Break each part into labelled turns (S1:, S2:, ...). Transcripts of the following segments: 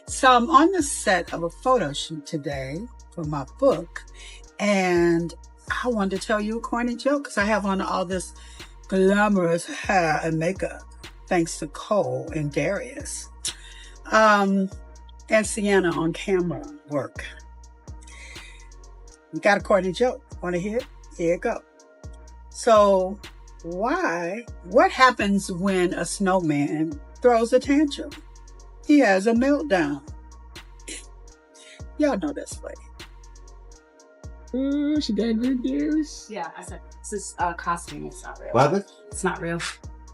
S1: So I'm on the set of a photo shoot today for my book, and I wanted to tell you a corny joke because I have on all this glamorous hair and makeup, thanks to Cole and Darius. And Sienna on camera work. You got a corny joke. Want to hear it? Here it go. So, what happens when a snowman throws a tantrum? He has a meltdown. Y'all know that's funny.
S2: She got good deals.
S3: Yeah, I said, this is costume. It's not real.
S4: What happened?
S3: It's not real.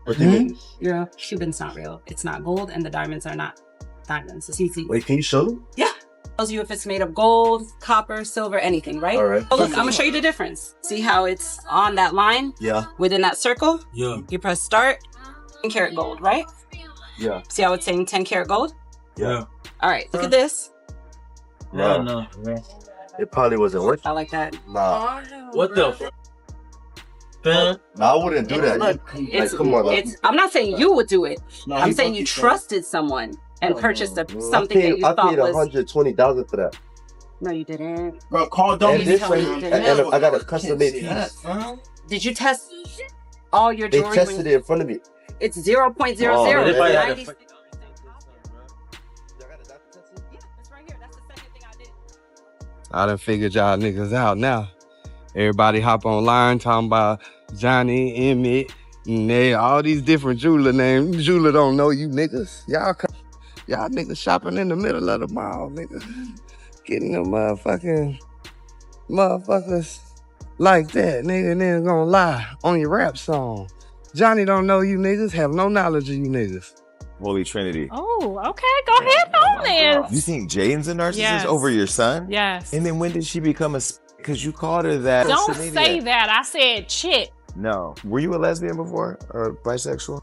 S4: What do you mean?
S3: Yeah, Cuban's not real. It's not gold, and the diamonds are not diamonds. It's CC.
S4: Wait, can you show them?
S3: Yeah. Tells you if it's made of gold, copper, silver, anything, right?
S4: All right.
S3: Oh, look, I'm gonna show you the difference. See how it's on that line?
S4: Yeah.
S3: Within that circle?
S4: Yeah.
S3: You press start, 10 karat gold, right?
S4: Yeah.
S3: See how it's saying 10 karat gold?
S4: Yeah.
S3: All right, look at this.
S4: No. It probably wasn't working.
S3: I like that.
S4: Nah.
S2: What the f?
S4: Nah, I wouldn't do that.
S3: Look,
S4: Like, come on.
S3: I'm not saying you would do it.
S2: No,
S3: I'm
S2: he
S3: saying you
S2: fucking
S3: trusted someone and purchased something that you
S4: I
S3: thought
S4: paid
S3: was...
S4: $120,000 for that.
S3: No, you didn't.
S2: Bro, call Don't
S4: And this right, and I got a custom made piece.
S3: Did you test all your
S4: They
S3: jewelry?
S4: tested it in front of me.
S3: It's 0.00.
S4: Oh,
S2: yeah.
S3: 96.
S5: I done figured y'all niggas out now. Everybody hop online talking about Johnny, Emmett, and all these different jeweler names. Jeweler don't know you niggas. Y'all niggas shopping in the middle of the mall, niggas. Getting them motherfuckers like that, nigga, and then gonna lie on your rap song. Johnny don't know you niggas, have no knowledge of you niggas.
S6: Holy Trinity.
S7: Oh, okay. Go ahead on then.
S6: You think Jaden's a narcissist
S7: Yes.
S6: over your son?
S7: Yes.
S6: And then when did she become a... Because you called her that.
S7: Don't say that. I said chick.
S6: No. Were you a lesbian before? Or bisexual?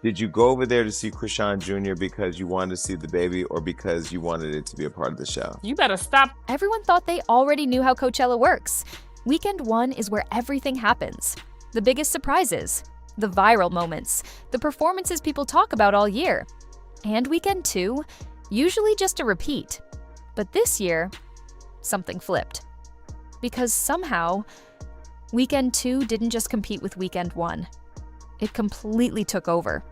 S6: Did you go over there to see Krishan Jr. because you wanted to see the baby or because you wanted it to be a part of the show?
S7: You better stop.
S8: Everyone thought they already knew how Coachella works. Weekend 1 is where everything happens. The biggest surprises, the viral moments, the performances people talk about all year. And Weekend 2, usually just a repeat. But this year, something flipped. Because somehow, Weekend 2 didn't just compete with Weekend 1. It completely took over.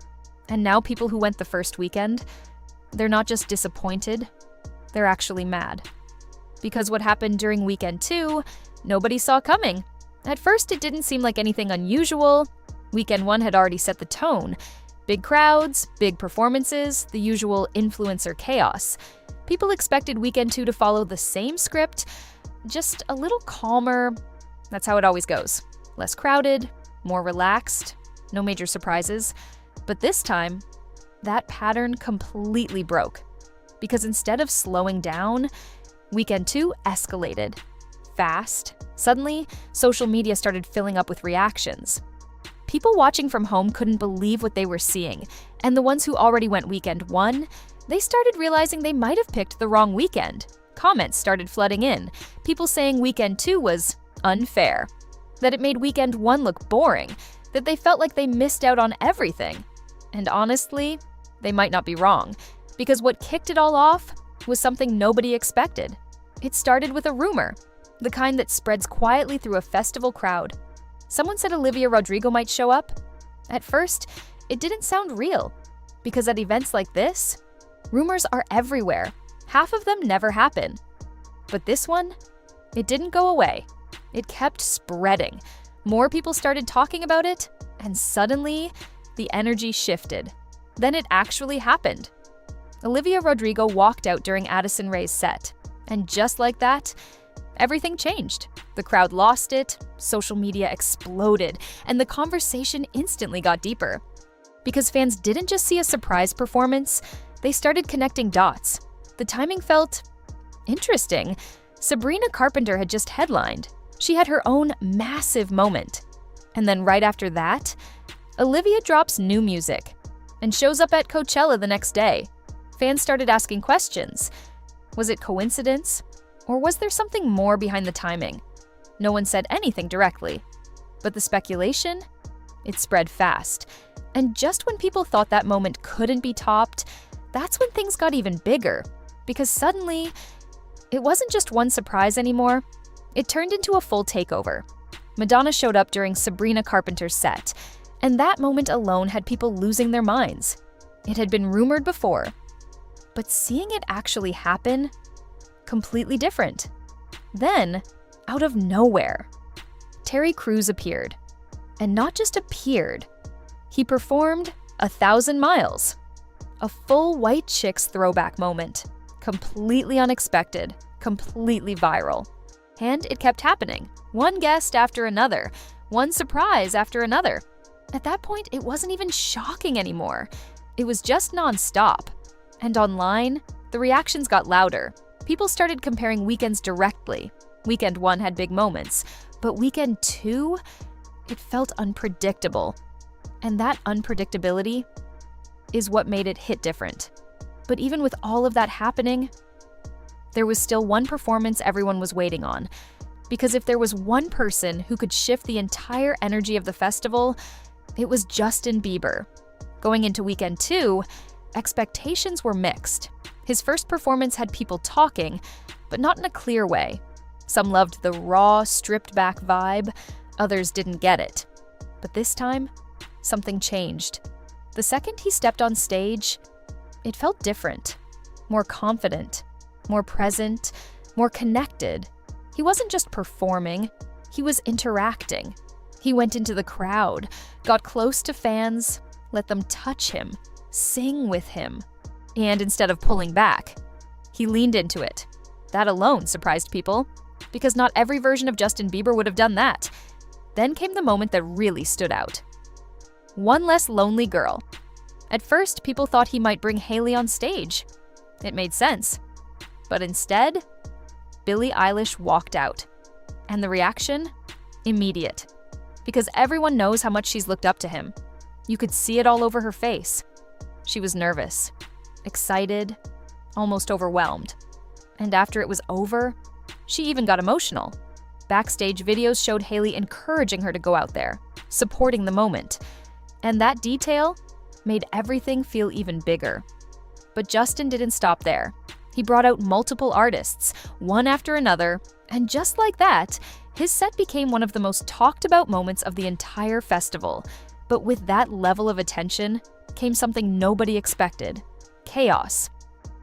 S8: And now people who went the first weekend, they're not just disappointed, they're actually mad. Because what happened during Weekend 2, nobody saw coming. At first, it didn't seem like anything unusual. Weekend 1 had already set the tone. Big crowds, big performances, the usual influencer chaos. People expected Weekend 2 to follow the same script, just a little calmer. That's how it always goes. Less crowded, more relaxed, no major surprises. But this time, that pattern completely broke. Because instead of slowing down, Weekend 2 escalated. Fast. Suddenly, social media started filling up with reactions. People watching from home couldn't believe what they were seeing, and the ones who already went Weekend 1, they started realizing they might have picked the wrong weekend. Comments started flooding in, people saying Weekend 2 was unfair, that it made Weekend 1 look boring, that they felt like they missed out on everything. And honestly, they might not be wrong, because what kicked it all off was something nobody expected. It started with a rumor, the kind that spreads quietly through a festival crowd. Someone said Olivia Rodrigo might show up. At first, it didn't sound real, because at events like this, rumors are everywhere. Half of them never happen. But this one, it didn't go away. It kept spreading. More people started talking about it, and suddenly, the energy shifted. Then it actually happened. Olivia Rodrigo walked out during Addison Rae's set, and just like that, everything changed. The crowd lost it, social media exploded, and the conversation instantly got deeper. Because fans didn't just see a surprise performance, they started connecting dots. The timing felt interesting. Sabrina Carpenter had just headlined. She had her own massive moment. And then right after that, Olivia drops new music and shows up at Coachella the next day. Fans started asking questions. Was it coincidence? Or was there something more behind the timing? No one said anything directly. But the speculation? It spread fast. And just when people thought that moment couldn't be topped, that's when things got even bigger, because suddenly, it wasn't just one surprise anymore, it turned into a full takeover. Madonna showed up during Sabrina Carpenter's set, and that moment alone had people losing their minds. It had been rumored before, but seeing it actually happen, completely different. Then, out of nowhere, Terry Crews appeared. And not just appeared, he performed 1,000 Miles. A full White Chicks throwback moment. Completely unexpected, completely viral. And it kept happening. One guest after another, one surprise after another. At that point, it wasn't even shocking anymore. It was just nonstop. And online, the reactions got louder. People started comparing weekends directly. Weekend 1 had big moments, but weekend 2, it felt unpredictable. And that unpredictability is what made it hit different. But even with all of that happening, there was still one performance everyone was waiting on. Because if there was one person who could shift the entire energy of the festival, it was Justin Bieber. Going into weekend 2, expectations were mixed. His first performance had people talking, but not in a clear way. Some loved the raw, stripped-back vibe, others didn't get it. But this time, something changed. The second he stepped on stage, it felt different, more confident, more present, more connected. He wasn't just performing, he was interacting. He went into the crowd, got close to fans, let them touch him, sing with him. And instead of pulling back, he leaned into it. That alone surprised people, because not every version of Justin Bieber would have done that. Then came the moment that really stood out. One Less Lonely Girl. At first, people thought he might bring Hailey on stage. It made sense. But instead, Billie Eilish walked out. And the reaction? Immediate. Because everyone knows how much she's looked up to him. You could see it all over her face. She was nervous, excited, almost overwhelmed. And after it was over, she even got emotional. Backstage videos showed Hailey encouraging her to go out there, supporting the moment. And that detail made everything feel even bigger. But Justin didn't stop there. He brought out multiple artists, one after another, and just like that, his set became one of the most talked about moments of the entire festival. But with that level of attention came something nobody expected: chaos.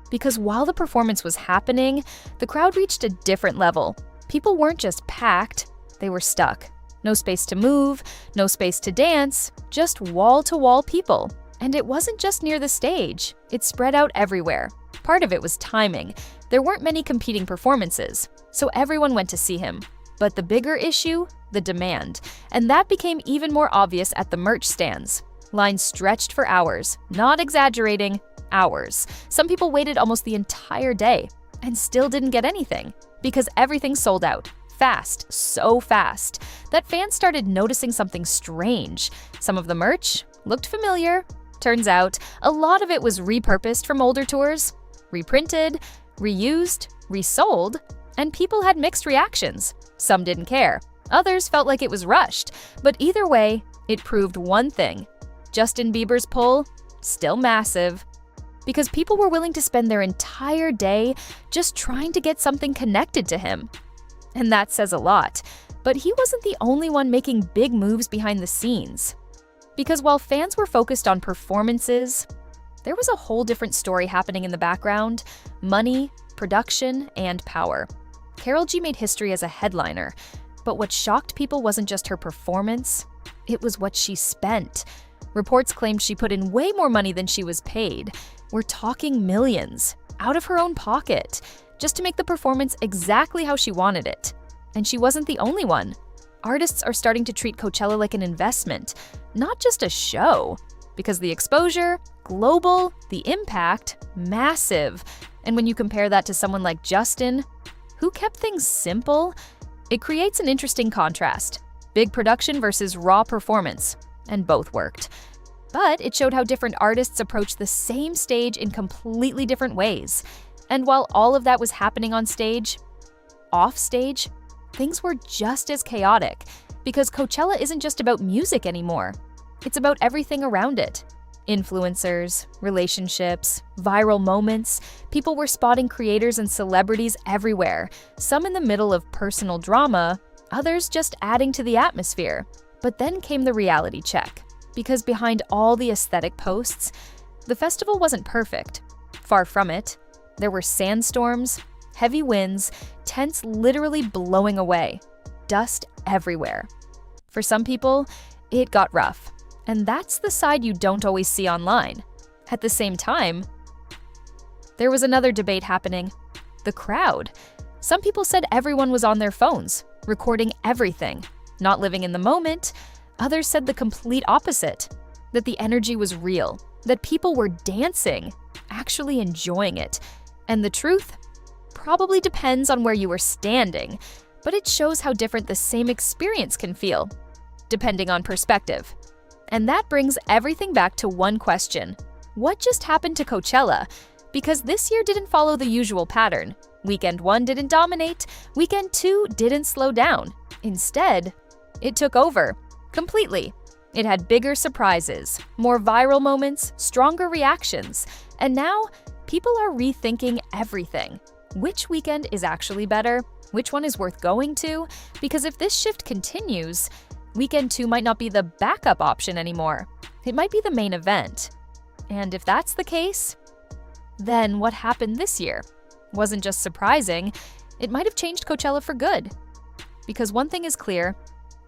S8: Because while the performance was happening, the crowd reached a different level. People weren't just packed, they were stuck. No space to move, no space to dance, just wall-to-wall people. And it wasn't just near the stage, it spread out everywhere. Part of it was timing. There weren't many competing performances, so everyone went to see him. But the bigger issue? The demand. And that became even more obvious at the merch stands. Lines stretched for hours, not exaggerating, hours. Some people waited almost the entire day and still didn't get anything because everything sold out. Fast, so fast, that fans started noticing something strange. Some of the merch looked familiar. Turns out, a lot of it was repurposed from older tours, reprinted, reused, resold, and people had mixed reactions. Some didn't care. Others felt like it was rushed. But either way, it proved one thing. Justin Bieber's pull, still massive, because people were willing to spend their entire day just trying to get something connected to him. And that says a lot. But he wasn't the only one making big moves behind the scenes. Because while fans were focused on performances, there was a whole different story happening in the background: money, production, and power. Karol G made history as a headliner, but what shocked people wasn't just her performance, it was what she spent. Reports claimed she put in way more money than she was paid. We're talking millions, out of her own pocket, just to make the performance exactly how she wanted it. And she wasn't the only one. Artists are starting to treat Coachella like an investment, not just a show. Because the exposure, global, the impact, massive. And when you compare that to someone like Justin, who kept things simple, it creates an interesting contrast. Big production versus raw performance. And both worked. But it showed how different artists approach the same stage in completely different ways. And while all of that was happening on stage, off stage, things were just as chaotic. Because Coachella isn't just about music anymore. It's about everything around it. Influencers, relationships, viral moments. People were spotting creators and celebrities everywhere, some in the middle of personal drama, others just adding to the atmosphere. But then came the reality check, because behind all the aesthetic posts, the festival wasn't perfect. Far from it. There were sandstorms, heavy winds, tents literally blowing away, dust everywhere. For some people, it got rough. And that's the side you don't always see online. At the same time, there was another debate happening. The crowd. Some people said everyone was on their phones, recording everything, not living in the moment. Others said the complete opposite, that the energy was real, that people were dancing, actually enjoying it. And the truth probably depends on where you were standing, but it shows how different the same experience can feel, depending on perspective. And that brings everything back to one question. What just happened to Coachella? Because this year didn't follow the usual pattern. Weekend 1 didn't dominate, Weekend 2 didn't slow down. Instead, it took over, completely. It had bigger surprises, more viral moments, stronger reactions. And now, people are rethinking everything. Which weekend is actually better? Which one is worth going to? Because if this shift continues, Weekend 2 might not be the backup option anymore. It might be the main event. And if that's the case, then what happened this year wasn't just surprising, it might have changed Coachella for good. Because one thing is clear,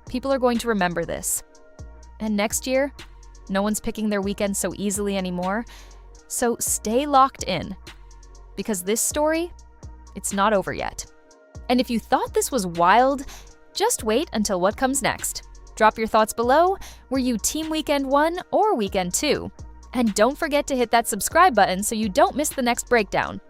S8: people are going to remember this. And next year, no one's picking their weekend so easily anymore. So stay locked in. Because this story, it's not over yet. And if you thought this was wild, just wait until what comes next. Drop your thoughts below. Were you Team Weekend 1 or Weekend 2? And don't forget to hit that subscribe button so you don't miss the next breakdown.